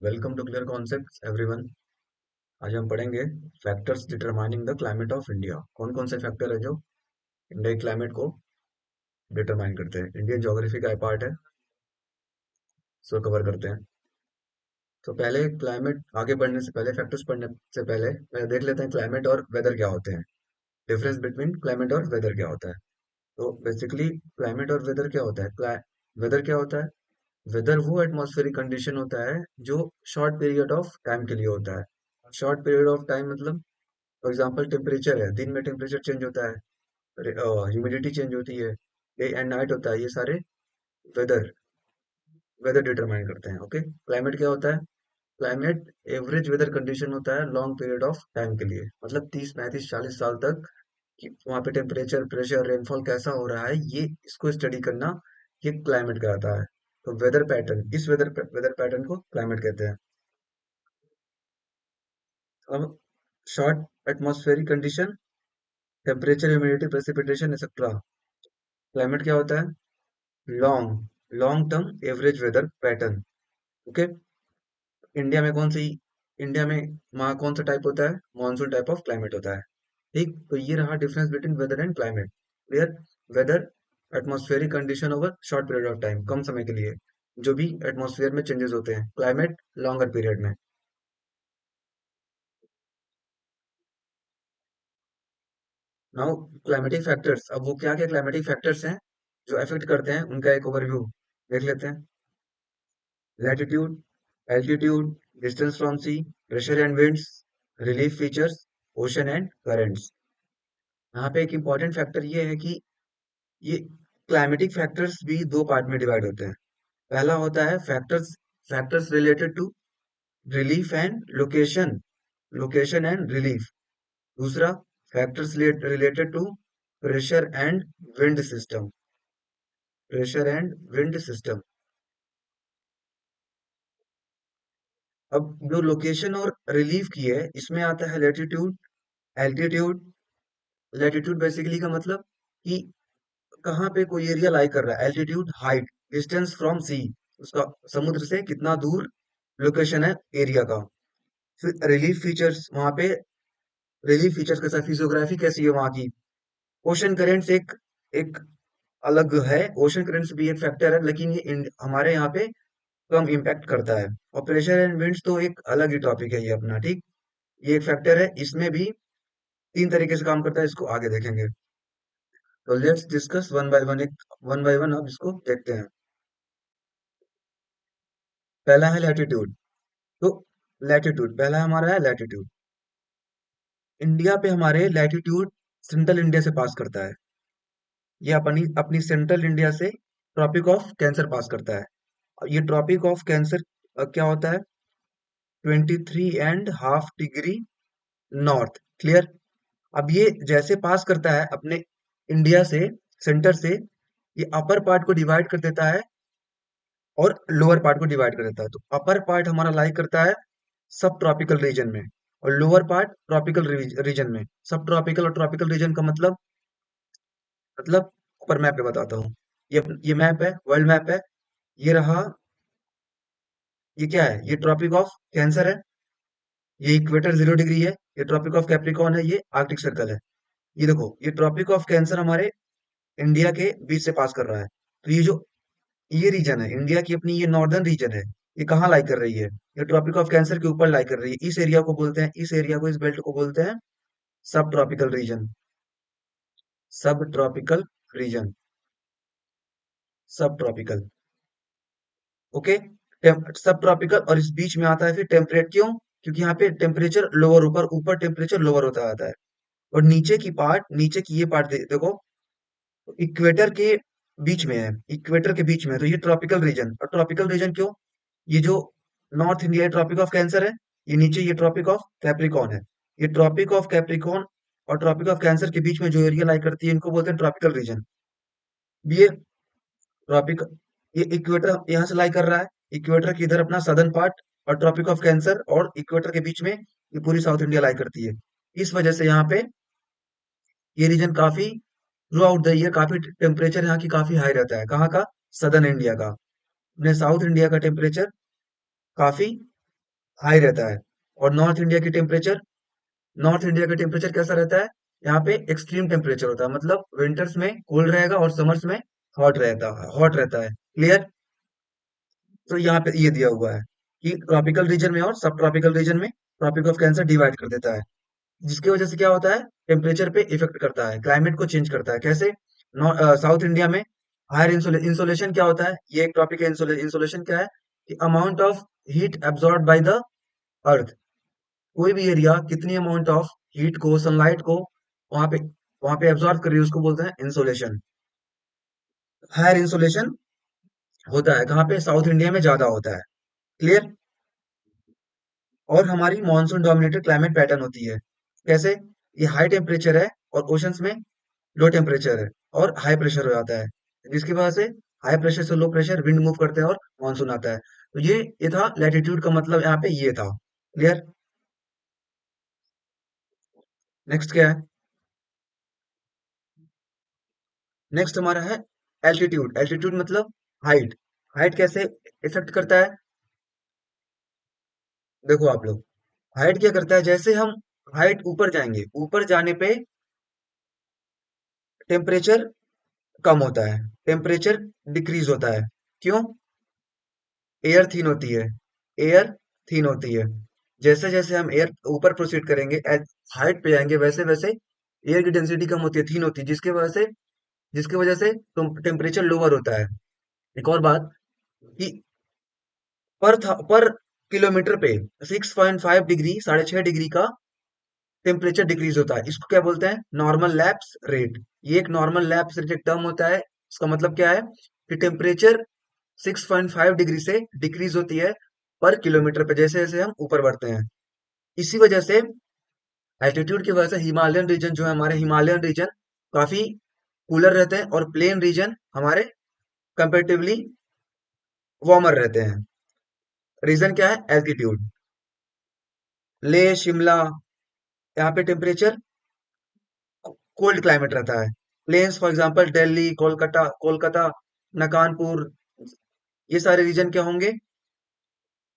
Welcome to clear concepts everyone. आज हम पढ़ेंगे factors determining the climate of India. कौन कौन से फैक्टर है जो इंडिया के क्लाइमेट को डिटरमाइन करते हैं। इंडियन ज्योग्राफी का पार्ट है, इसको कवर करते हैं। तो पहले क्लाइमेट आगे बढ़ने से पहले, फैक्टर्स पढ़ने से पहले देख लेते हैं क्लाइमेट और वेदर क्या होते हैं। डिफरेंस बिटवीन क्लाइमेट और वेदर क्या होता है। तो बेसिकली क्लाइमेट और वेदर क्या होता है। वेदर क्या होता है? वेदर वो एटमॉस्फेरिक कंडीशन होता है जो शॉर्ट पीरियड ऑफ टाइम के लिए होता है। शॉर्ट पीरियड ऑफ टाइम मतलब फॉर एग्जाम्पल टेम्परेचर है, दिन में टेम्परेचर चेंज होता है, ह्यूमिडिटी चेंज होती है, डे एंड नाइट होता है। ये सारे वेदर वेदर डिटरमाइन करते हैं। ओके, क्लाइमेट क्या होता है? क्लाइमेट एवरेज वेदर कंडीशन होता है लॉन्ग पीरियड ऑफ टाइम के लिए, मतलब 30 35 40 साल तक कि वहाँ पे टेम्परेचर, प्रेशर, रेनफॉल कैसा हो रहा है, ये इसको स्टडी करना ये क्लाइमेट कहलाता है। तो वेदर पैटर्न, इस वेदर पैटर्न को क्लाइमेट कहते हैं। अब short atmospheric condition, temperature, humidity, precipitation etcetera. Climate क्या होता है? Long long term average weather pattern. Okay. India में कौन सी इंडिया में वहाँ कौन सा टाइप होता है? मॉनसून टाइप ऑफ क्लाइमेट होता है। ठीक, तो ये रहा difference between weather and climate. Clear? Weather atmospheric condition over short period of time, कम समय के लिए जो भी एटमॉस्फेयर में चेंजेस होते हैं। क्लाइमेट लॉन्गर पीरियड में। नाउ क्लाइमेटिक फैक्टर्स, अब वो क्या क्या क्लाइमेटिक फैक्टर्स हैं जो अफेक्ट करते हैं, उनका एक ओवरव्यू देख लेते हैं। Latitude, altitude, distance from sea, pressure and winds, relief features, ocean and currents. यहाँ पे एक इंपॉर्टेंट फैक्टर ये है कि ये क्लाइमेटिक फैक्टर्स भी दो पार्ट में डिवाइड होते हैं। पहला होता है factors factors related to relief and location, location and relief. दूसरा, factors related to pressure and wind system, pressure and wind system. अब जो लोकेशन और रिलीफ की है, इसमें आता है लेटीट्यूड, एल्टीट्यूड। लैटिट्यूड बेसिकली का मतलब कि कहाँ पे कोई एरिया लाई कर रहा है। एल्टीट्यूड हाइट, डिस्टेंस फ्रॉम सी, उसका समुद्र से कितना दूर लोकेशन है एरिया का। फिर रिलीफ फीचर्स, वहां पे रिलीफ फीचर्स कैसा, फिजियोग्राफी कैसी है वहां की। ओशन करेंट्स एक एक अलग है। ओशन करेंट्स भी एक फैक्टर है, लेकिन ये हमारे यहाँ पे कम इम्पैक्ट करता है। और प्रेशर एंड विंड्स तो एक अलग ही टॉपिक है ये अपना। ठीक, ये एक फैक्टर है, इसमें भी तीन तरीके से काम करता है, इसको आगे देखेंगे। तो let's discuss one by one, एक वन बाय वन अब इसको देखते हैं। पहला है लैटिट्यूड। तो लैटिट्यूड पहला हमारा है लैटिट्यूड। इंडिया पे हमारे लैटिट्यूड सेंट्रल इंडिया से पास करता है। ये अपनी अपनी सेंट्रल इंडिया से ट्रॉपिक ऑफ कैंसर पास करता है। और ये ट्रॉपिक ऑफ कैंसर क्या होता है? 23.5 डिग्री नॉर्थ। क्लियर? अब ये जैसे पास करता है अपने इंडिया से, सेंटर से, ये अपर पार्ट को डिवाइड कर देता है और लोअर पार्ट को डिवाइड कर देता है। तो अपर पार्ट हमारा लाई करता है सब ट्रॉपिकल रीजन में, और लोअर पार्ट ट्रॉपिकल रीजन में। सब ट्रॉपिकल और ट्रॉपिकल रीजन का मतलब ऊपर मैप पे बताता हूँ। ये मैप है, वर्ल्ड मैप है। ये रहा, ये क्या है? ये ट्रॉपिक ऑफ कैंसर है, ये इक्वेटर 0 डिग्री है, ये ट्रॉपिक ऑफ कैप्रिकॉर्न है, ये आर्कटिक सर्कल है। ये देखो, ये ट्रॉपिक ऑफ कैंसर हमारे इंडिया के बीच से पास कर रहा है। तो ये जो ये रीजन है इंडिया की अपनी, ये नॉर्दर्न रीजन है, ये कहाँ लाई कर रही है? ये ट्रॉपिक ऑफ कैंसर के ऊपर लाई कर रही है। इस एरिया को बोलते हैं, इस एरिया को, इस बेल्ट को बोलते हैं सब ट्रॉपिकल रीजन। सब ट्रॉपिकल रीजन, सब ट्रॉपिकल। ओके। सब ट्रॉपिकल, और इस बीच में आता है फिर टेम्परेट। क्यों? क्योंकि यहाँ पे टेम्परेचर लोअर, ऊपर ऊपर टेम्परेचर लोअर होता आता है। और नीचे की पार्ट, नीचे की ये पार्ट देखो, इक्वेटर के बीच में है, इक्वेटर के बीच में है। तो ये ट्रॉपिकल रीजन। और ट्रॉपिकल रीजन क्यों? ये जो North India Tropic of Cancer है, ये नीचे ये ट्रॉपिक ऑफ कैप्रिकॉर्न है। ये ट्रॉपिक ऑफ कैप्रिकॉर्न और ट्रॉपिक ऑफ कैंसर के बीच में जो एरिया लाई करती है, इनको बोलते हैं ट्रॉपिकल रीजन। ये ट्रॉपिक, ये इक्वेटर यहाँ से लाई कर रहा है, इक्वेटर की इधर अपना सदर्न पार्ट, और ट्रॉपिक ऑफ कैंसर और इक्वेटर के बीच में ये पूरी साउथ इंडिया लाई करती है। इस वजह से यहाँ पे ये रीजन काफी थ्रू आउट द ईयर काफी टेम्परेचर यहाँ की काफी हाई रहता है। कहाँ का? सदर्न इंडिया का। अपने साउथ इंडिया का टेम्परेचर काफी हाई रहता है। और नॉर्थ इंडिया का टेम्परेचर कैसा रहता है? यहाँ पे एक्सट्रीम टेम्परेचर होता है, मतलब विंटर्स में कोल्ड रहेगा और समर्स में हॉट रहता है। क्लियर? तो यहाँ पे ये दिया हुआ है कि ट्रॉपिकल रीजन में और सब ट्रॉपिकल रीजन में ट्रॉपिक ऑफ कैंसर डिवाइड कर देता है, जिसकी वजह से क्या होता है, टेम्परेचर पे इफेक्ट करता है, क्लाइमेट को चेंज करता है। कैसे? साउथ इंडिया में हायर इंसोलेशन क्या होता है, ये एक टॉपिक है। इंसोलेशन क्या है कि amount of heat absorb by the earth. कोई भी एरिया कितनी अमाउंट ऑफ हीट को, सनलाइट को वहां पे वहां पे एब्जॉर्ब कर रही है, उसको बोलते हैं इंसोलेशन। हायर इंसोलेशन होता है कहाँ पे? साउथ इंडिया में ज्यादा होता है। क्लियर? और हमारी मॉनसून डोमिनेटेड क्लाइमेट पैटर्न होती है। कैसे? ये हाई टेम्परेचर है और ओशंस में लो टेम्परेचर है और हाई प्रेशर हो जाता है, जिसकी वजह से हाई प्रेशर से लो प्रेशर विंड मूव करते हैं और मानसून आता है। तो ये था लैटिट्यूड का मतलब, यहाँ पे ये था। क्लियर? नेक्स्ट क्या है? नेक्स्ट हमारा है एल्टीट्यूड। एल्टीट्यूड मतलब हाइट। हाइट कैसे इफेक्ट करता है? देखो आप लोग, हाइट क्या करता है, जैसे हम हाइट ऊपर जाएंगे, ऊपर जाने पे टेम्परेचर कम होता है, टेम्परेचर डिक्रीज होता है। क्यों? एयर थीन होती है। एयर थीन होती है। जैसे जैसे हम एयर ऊपर प्रोसीड करेंगे, हाइट पे जाएंगे, वैसे वैसे एयर की डेंसिटी कम होती है, थीन होती है, जिसकी वजह से टेम्परेचर लोअर होता है। एक और बात कि पर किलोमीटर पे 6.5 डिग्री, 6.5 डिग्री का टेम्परेचर डिक्रीज होता है। इसको क्या बोलते हैं? Normal lapse rate. ये एक नॉर्मल लैप्स रेट एक टर्म होता है। इसका मतलब क्या है कि टेम्परेचर 6.5 डिग्री से डिक्रीज होती है पर किलोमीटर पे, जैसे जैसे हम ऊपर बढ़ते हैं। इसी वजह से, एल्टीट्यूड की वजह से हिमालयन रीजन जो है, हमारे हिमालयन रीजन काफी कूलर रहते हैं और प्लेन रीजन हमारे कंपेरेटिवली वार्मर रहते हैं। रीजन क्या है? एल्टीट्यूड। लेह, शिमला, यहाँ पे टेम्परेचर कोल्ड क्लाइमेट रहता है। Plains for example Delhi, Kolkata Kolkata नकानपुर, ये सारे रीजन क्या होंगे?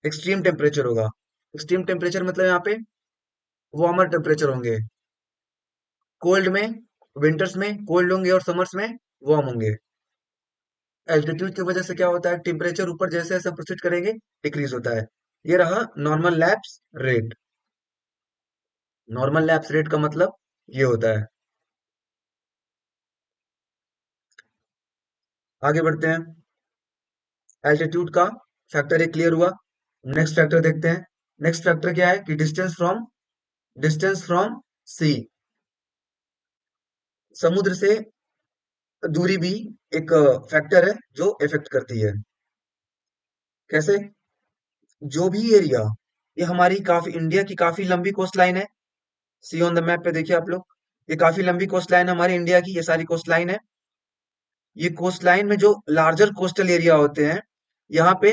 एक्सट्रीम टेम्परेचर होगा। एक्सट्रीम टेम्परेचर मतलब यहाँ पे वार्मर टेम्परेचर होंगे। कोल्ड में, विंटर्स में कोल्ड होंगे और समर्स में वार्म होंगे। एल्टीट्यूड की वजह से क्या होता है, टेम्परेचर ऊपर जैसे जैसे प्रोसीड करेंगे डिक्रीज होता है। ये रहा normal lapse rate. Normal lapse rate का मतलब ये होता है। आगे बढ़ते हैं। एल्टीट्यूड का फैक्टर एक क्लियर हुआ। नेक्स्ट फैक्टर देखते हैं। नेक्स्ट फैक्टर क्या है कि डिस्टेंस फ्रॉम सी। समुद्र से दूरी भी एक फैक्टर है जो इफेक्ट करती है। कैसे? जो भी एरिया, ये हमारी काफी, इंडिया की काफी लंबी कोस्ट लाइन है। सी ऑन द मैप पे देखिए आप लोग, ये काफी लंबी कोस्ट लाइन है हमारी इंडिया की, ये सारी कोस्ट लाइन है। ये कोस्ट लाइन में जो लार्जर कोस्टल एरिया होते हैं, यहाँ पे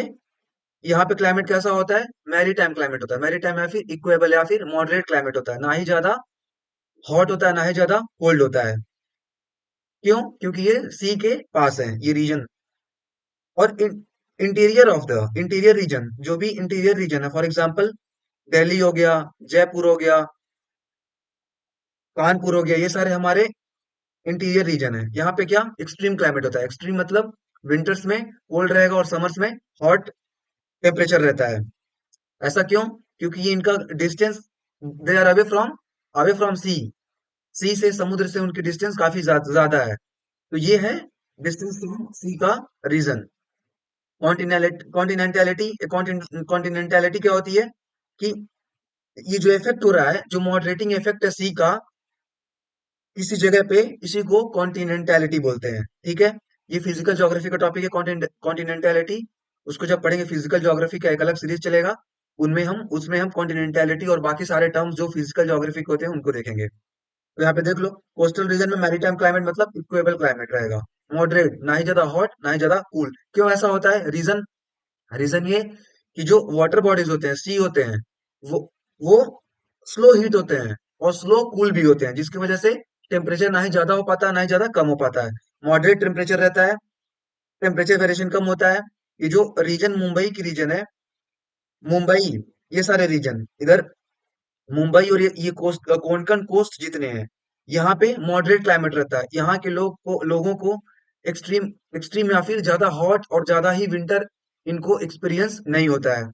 यहाँ पे क्लाइमेट कैसा होता है? मैरीटाइम क्लाइमेट होता है। मैरीटाइम या फिर इक्वेबल या फिर मॉडरेट क्लाइमेट होता है, ना ही ज्यादा हॉट होता है ना ही ज्यादा कोल्ड होता है। क्यों? क्योंकि ये सी के पास है ये रीजन। और इंटीरियर रीजन, जो भी इंटीरियर रीजन है, फॉर एग्जांपल दिल्ली हो गया, जयपुर हो गया, कानपुर हो गया, ये सारे हमारे इंटीरियर रीजन है। यहाँ पे क्या एक्सट्रीम क्लाइमेट होता है? एक्सट्रीम मतलब विंटर्स में कोल्ड रहेगा और समर्स में हॉट टेम्परेचर रहता है। ऐसा क्यों? क्योंकि ये इनका distance, they are away from sea. Sea से, समुद्र से उनकी डिस्टेंस काफी ज्यादा है। तो ये है डिस्टेंस फ्रॉम सी का रीजन। कॉन्टिनेंटैलिटी कॉन्टिनेंटैलिटी क्या होती है कि ये जो इफेक्ट हो रहा है, जो मॉडरेटिंग इफेक्ट है सी का किसी जगह पे, इसी को कॉन्टिनेंटैलिटी बोलते हैं। ठीक है? ये फिजिकल ज्योग्राफी का टॉपिक है, कॉन्टिनेंटैलिटी। उसको जब पढ़ेंगे, फिजिकल ज्योग्राफी का एक अलग सीरीज चलेगा, उनमें हम उसमें हम कॉन्टिनेंटैलिटी और बाकी सारे टर्म्स जो फिजिकल ज्योग्राफी के होते हैं उनको देखेंगे। तो यहाँ पे देख लो, कोस्टल रीजन में मैरीटाइम क्लाइमेट मतलब इक्वेबल क्लाइमेट रहेगा। मॉडरेट, ना ही ज्यादा हॉट ना ही ज्यादा कूल। क्यों ऐसा होता है? रीजन रीजन ये कि जो वाटर बॉडीज होते हैं, सी होते हैं, वो वो स्लो हीट होते हैं और स्लो कूल भी होते हैं, जिसकी वजह से टेम्परेचर ना ही ज्यादा हो पाता है ना ही ज्यादा कम हो पाता है। मॉडरेट टेम्परेचर रहता है, टेम्परेचर वेरिएशन कम होता है। ये जो रीजन मुंबई की रीजन है, मुंबई ये सारे रीजन इधर मुंबई और ये कोस्ट कोंकण कोस्ट जितने हैं, यहाँ पे मॉडरेट क्लाइमेट रहता है। यहाँ के लोगों को एक्सट्रीम एक्सट्रीम या फिर ज्यादा हॉट और ज्यादा ही विंटर इनको एक्सपीरियंस नहीं होता है।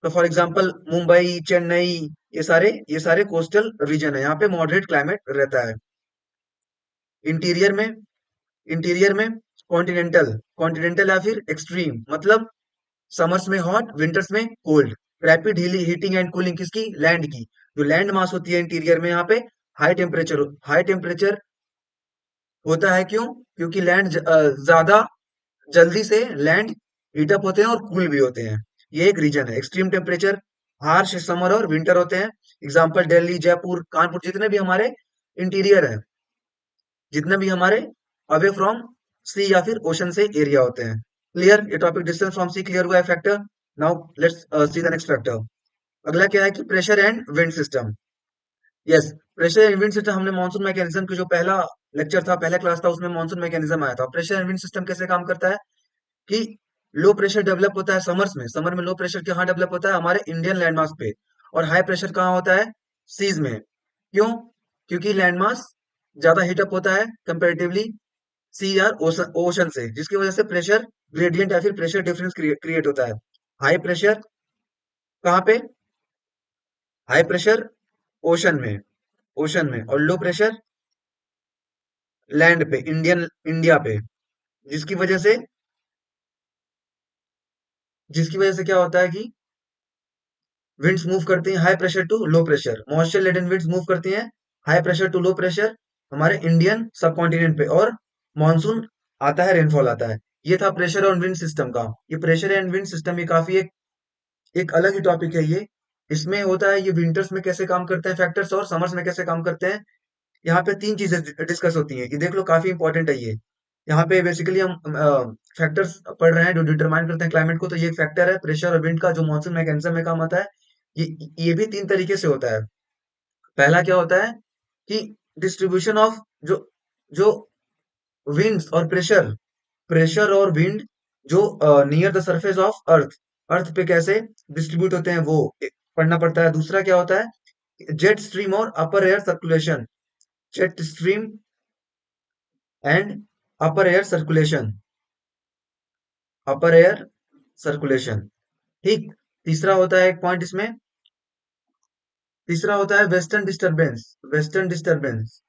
तो फॉर एग्जांपल मुंबई, चेन्नई, ये सारे कोस्टल रीजन है, यहाँ पे मॉडरेट क्लाइमेट रहता है। इंटीरियर में इंटीरियर में कॉन्टिनेंटल कॉन्टिनेंटल या फिर एक्सट्रीम, मतलब समर्स में हॉट, विंटर्स में cold. Rapid heating and cooling किसकी? लैंड की। जो लैंड मास होती है इंटीरियर में, यहाँ पे हाई टेम्परेचर होता है। क्यों? क्योंकि ज्यादा जल्दी से लैंड हीट अप होते हैं और कूल भी होते हैं। ये एक रीजन है। एक्सट्रीम टेम्परेचर, हार्श समर और विंटर होते हैं। एग्जाम्पल दिल्ली, जयपुर, कानपुर, जितने भी हमारे इंटीरियर है, जितने भी हमारे अवे फ्रॉम सी या फिर ओशन से एरिया होते हैं। क्लियर? ये topic distance from sea clear हुआ है factor. Now let's see the next factor. अगला क्या है कि pressure and wind system. Yes, pressure and wind system, हमने मानसून मैकेनिज्म की जो पहला लेक्चर था, पहला क्लास था, उसमें मानसून मैकेनिज्म आया था। प्रेशर एंड विंड सिस्टम कैसे काम करता है कि लो प्रेशर डेवलप होता है समर्स में। समर में लो प्रेशर कहाँ डेवलप होता है? हमारे इंडियन लैंडमास पे। और हाई प्रेशर कहाँ होता है? सीज में। क्यों? क्योंकि लैंडमास ज्यादा हीटअप होता है कंपेरेटिवली सी या ओशन से, जिसकी वजह से प्रेशर ग्रेडियंट या फिर प्रेशर डिफरेंस क्रिएट होता है। हाई प्रेशर कहाँ पे? हाई प्रेशर ओशन में, ओशन में। और लो प्रेशर लैंड पे, इंडिया पे। जिसकी वजह से जिसकी वजह से क्या होता है कि विंड्स मूव करती हैं high pressure to low pressure, moisture laden winds move करती हैं high pressure to low pressure हमारे इंडियन सब कॉन्टिनेंट पे, और मॉनसून आता है, रेनफॉल आता है। ये था प्रेशर और विंड सिस्टम का। ये प्रेशर एंड विंड सिस्टम ये काफी एक अलग ही टॉपिक है ये। इसमें होता है ये विंटर्स में कैसे काम करते हैं फैक्टर्स, और समर्स में कैसे काम करते हैं। यहाँ पे तीन चीजें डिस्कस होती हैं, ये देख लो, काफी इंपॉर्टेंट है ये। यहाँ पे बेसिकली हम फैक्टर्स पढ़ रहे हैं जो डिटरमाइन करते हैं क्लाइमेट को। तो ये एक फैक्टर है प्रेशर और विंड का, जो मानसून मैकेनिज्म में काम आता है। ये भी तीन तरीके से होता है। पहला क्या होता है कि डिस्ट्रीब्यूशन ऑफ जो जो विंड्स और प्रेशर और विंड जो near the surface of earth, earth पे कैसे डिस्ट्रीब्यूट होते हैं, वो पढ़ना पड़ता है। दूसरा क्या होता है? जेट स्ट्रीम और अपर air circulation, jet stream and upper air circulation, upper air circulation. ठीक। तीसरा होता है एक पॉइंट इसमें, तीसरा होता है वेस्टर्न डिस्टरबेंस, वेस्टर्न डिस्टरबेंस।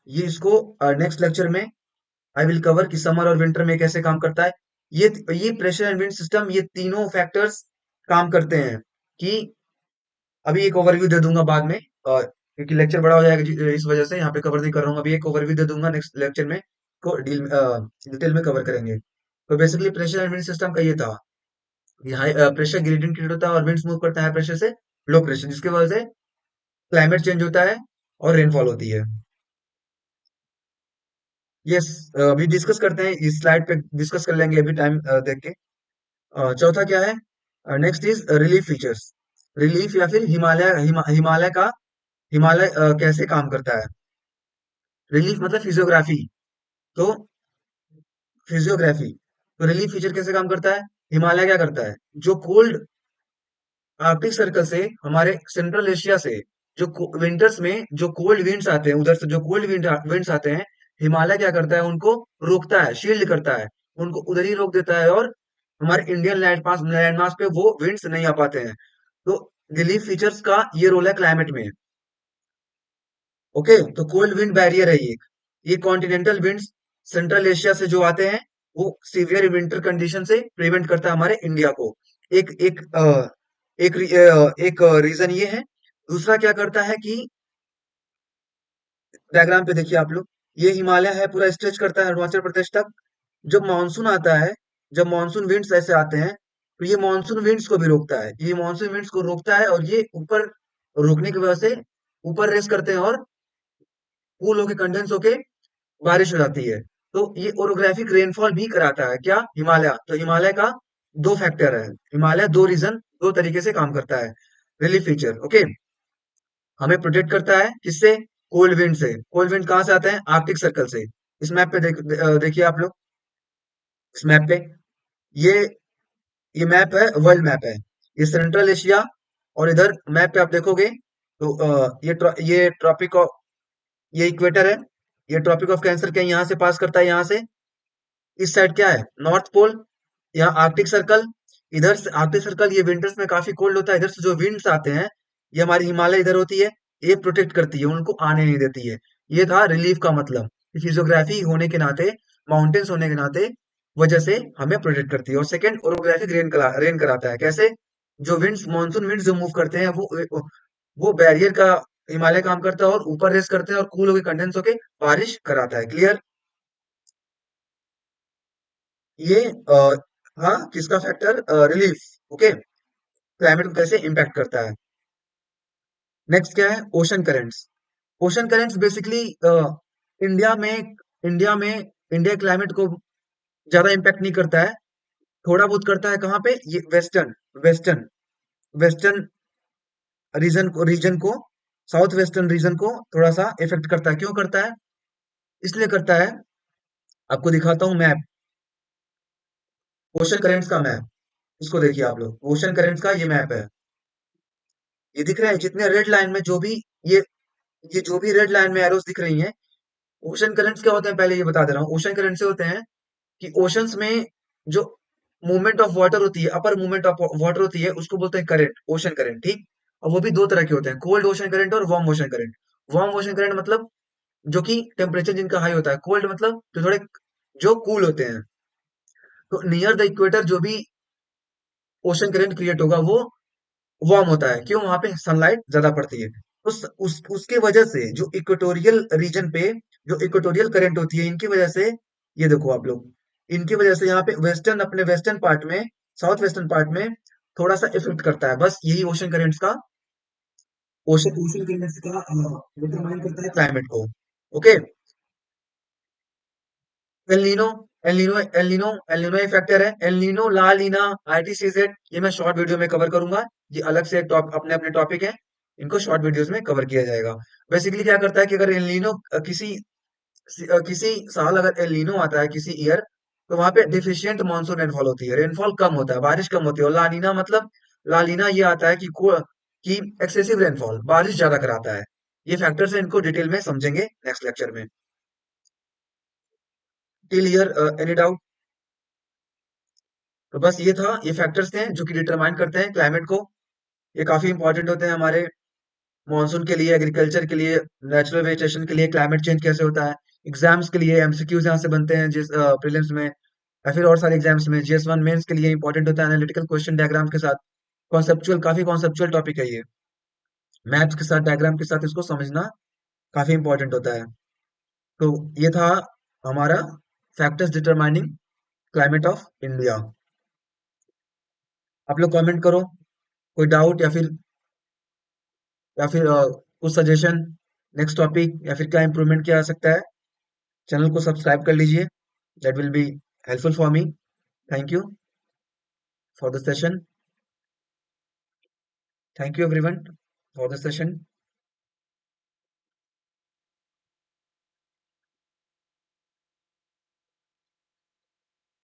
ये इसको नेक्स्ट लेक्चर में आई विल कवर कि समर और विंटर में कैसे काम करता है। ये प्रेशर एंड विंड सिस्टम, ये तीनों फैक्टर्स काम करते हैं। कि अभी एक ओवरव्यू दे दूंगा बाद में, क्योंकि लेक्चर बड़ा हो जाएगा इस वजह से यहाँ पे कवर नहीं कर रहा हूँ। अभी एक ओवरव्यू दे दूंगा, नेक्स्ट लेक्चर में को डिटेल में कवर करेंगे। तो basically pressure and wind system का ये था कि हाई प्रेशर ग्रेडियंट क्रिएट होता है और विंड्स मूव करता है हाई प्रेशर से लो प्रेशर, जिसकी वजह से क्लाइमेट चेंज होता है और रेनफॉल होती है। यस, अभी डिस्कस करते हैं, इस स्लाइड पे डिस्कस कर लेंगे अभी टाइम देख के। चौथा क्या है? Next is relief features. Relief या फिर हिमालय का, हिमालय कैसे काम करता है। रिलीफ मतलब फिजियोग्राफी। तो फिजियोग्राफी, तो रिलीफ फीचर कैसे काम करता है? हिमालय क्या करता है? जो कोल्ड आर्कटिक सर्कल से, हमारे सेंट्रल एशिया से, जो विंटर्स में जो कोल्ड विंड्स आते हैं, उधर से जो कोल्ड विंड्स आते हैं, हिमालय क्या करता है? उनको रोकता है, शील्ड करता है, उनको उधर ही रोक देता है। और हमारे इंडियन लैंड मास पे वो विंड्स नहीं आ पाते हैं। तो रिलीफ फीचर्स का ये रोल है क्लाइमेट में। ओके, तो कोल्ड विंड बैरियर है ये कॉन्टिनेंटल विंड्स सेंट्रल एशिया से जो आते हैं, वो सीवियर विंटर कंडीशन से प्रिवेंट करता है हमारे इंडिया को। एक एक एक रीजन ये है। दूसरा क्या करता है कि डायग्राम पे देखिए आप लोग, ये हिमालय है, पूरा स्ट्रेच करता है अरुणाचल प्रदेश तक। जब मानसून आता है, जब मानसून विंड्स ऐसे आते हैं, तो ये मानसून विंड्स को भी रोकता है, ये मानसून विंड्स को रोकता है, और ये ऊपर रोकने की वजह से ऊपर रेस करते हैं और कूल होके कंडेंस होके बारिश हो जाती है। तो ये ओरोग्राफिक रेनफॉल भी कराता है क्या? हिमालय। तो हिमालय का दो फैक्टर है, हिमालय दो रीजन, दो तरीके से काम करता है। Relief feature, okay. हमें प्रोटेक्ट करता है किससे? कोल्ड विंड से। कोल्ड विंड कहाँ से आते हैं? आर्कटिक सर्कल से। इस मैप पे देखिए आप लोग, इस मैप पे, ये ये मैप है, वर्ल्ड मैप है। ये सेंट्रल एशिया और इधर मैप पे आप देखोगे तो ये ट्रॉपिक ऑफ, ये इक्वेटर है, ये ट्रॉपिक ऑफ कैंसर क्या यहाँ से पास करता है, यहाँ से इस साइड क्या है, नॉर्थ पोल, यहाँ आर्कटिक सर्कल, इधर से आर्कटिक सर्कल ये विंटर्स में काफी कोल्ड होता है, इधर से जो विंड्स आते हैं, ये हमारी हिमालय इधर होती है, ये प्रोटेक्ट करती है, उनको आने नहीं देती है। ये था रिलीफ का मतलब, फिजियोग्राफी होने के नाते, माउंटेन्स होने के नाते वजह से हमें प्रोटेक्ट करती है। और सेकंड, ओरोग्राफिक रेन कराता है, कैसे, जो विंड्स, मानसून विंड्स जो मूव करते हैं वो बैरियर का, हिमालय काम करता है और ऊपर रेस करते हैं और कूल होकर कंडेंस होके बारिश कराता है। क्लियर? ये हाँ, किसका फैक्टर, रिलीफ। ओके, क्लाइमेट को कैसे इम्पैक्ट करता है। नेक्स्ट क्या है, ocean currents. Ocean currents basically India में इंडिया में इंडिया क्लाइमेट को ज्यादा इम्पैक्ट नहीं करता है, थोड़ा बहुत करता है। कहाँ पे, ये वेस्टर्न वेस्टर्न रीजन को साउथ वेस्टर्न रीजन को थोड़ा सा इफेक्ट करता है। क्यों करता है, इसलिए करता है, आपको दिखाता हूँ मैप, ओशन करेंट्स का मैप। इसको देखिए आप लोग, ओशन करेंट्स का ये मैप है, ये दिख रहा है जितने रेड लाइन में जो भी, ये ये जो भी रेड लाइन में एरोस दिख रही हैं, ओशन करंट्स क्या होते हैं पहले ये बता दे रहा हूँ। ओशन करंट से होते हैं कि ओशंस में जो मूवमेंट ऑफ वाटर होती है, अपर मूवमेंट ऑफ वाटर होती है, उसको बोलते हैं करंट, ओशन करंट। ठीक, और वो भी दो तरह के होते हैं, कोल्ड ओशन करंट और warm ocean current. Warm ocean current मतलब जो कि टेम्परेचर जिनका हाई होता है, कोल्ड मतलब जो थोड़े, जो कूल होते हैं। तो नियर द इक्वेटर जो भी ओशन करंट क्रिएट होगा वो वार्म होता है। क्यों, वहां पे सनलाइट ज्यादा पड़ती है। उसके वजह से जो इक्वेटोरियल रीजन पे जो इक्वेटोरियल करंट होती है, इनकी वजह से, ये देखो आप लोग, इनकी वजह से यहाँ पे वेस्टर्न, अपने वेस्टर्न पार्ट में, साउथ वेस्टर्न पार्ट में थोड़ा सा इफेक्ट करता है। बस यही ओशन करेंट्स का, ओशन ओशन करेंट्स का डिटरमाइन करता है क्लाइमेट को। Okay, El Niño El Niño El Niño El Niño एक फैक्टर है, एलनीनो, ला लीना, आईटीसीजेड, ये मैं शॉर्ट वीडियो में कवर करूंगा। ये अलग से एक अपने अपने टॉपिक है, इनको शॉर्ट वीडियोस में कवर किया जाएगा। बेसिकली क्या करता है कि अगर एलनीनो किसी साल अगर एलनीनो आता है किसी ईयर, तो वहां पे डिफिशियंट मानसून रेनफॉल होती है, रेनफॉल कम होता है, बारिश कम होती है। और लानीना मतलब, लानीना ये आता है कि एक्सेसिव रेनफॉल, बारिश ज्यादा कराता है। ये फैक्टर्स हैं, इनको डिटेल में समझेंगे नेक्स्ट लेक्चर में। Till year, any doubt? तो बस ये था, ये फैक्टर्स थे जो कि डिटरमाइन करते हैं क्लाइमेट को। ये काफी इंपॉर्टेंट होते हैं हमारे मॉनसून के लिए, एग्रीकल्चर के लिए, नेचुरल वेजिटेशन के लिए, क्लाइमेट चेंज कैसे होता है। एग्जाम्स के लिए एमसीक्यूज यहाँ से बनते हैं, जिस प्रीलिम्स में या फिर और सारे एग्जाम्स में, जीएस 1 मेंस के लिए इंपॉर्टेंट होता है, एनालिटिकल क्वेश्चन डायग्राम के साथ। कॉन्सेप्चुअल, काफी कॉन्सेप्चुअल टॉपिक है ये, मैथ्स के साथ, डायग्राम के साथ इसको समझना काफी इंपॉर्टेंट होता है। तो ये था हमारा factors determining climate of India. आप लोग कमेंट करो, कोई डाउट या फिर कुछ सजेशन, नेक्स्ट टॉपिक, या फिर क्या इंप्रूवमेंट किया जा सकता है। चैनल को सब्सक्राइब कर लीजिए, that will be helpful for me. Thank you for the session, thank you everyone for the session.